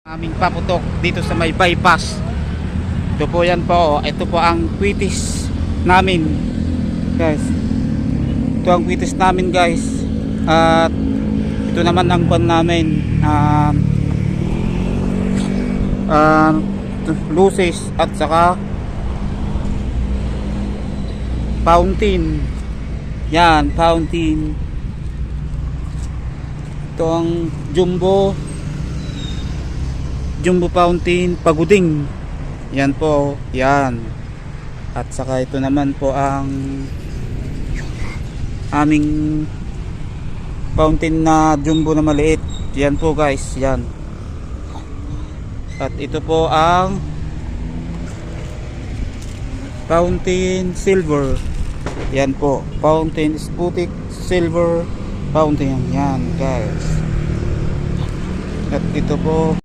Aming paputok dito sa may bypass. Ito po yan po. Ito po ang quitis namin, guys. Ito ang quitis namin, guys. At ito naman ang pan namin. Luces at saka fountain. Yan, fountain. Ito ang jumbo fountain paguding. Yan po, yan. At saka ito naman po ang aming fountain na jumbo na maliit. Yan po, guys, yan. At ito po ang fountain silver. Yan po, fountain sputic silver fountain. Yan, guys. At ito po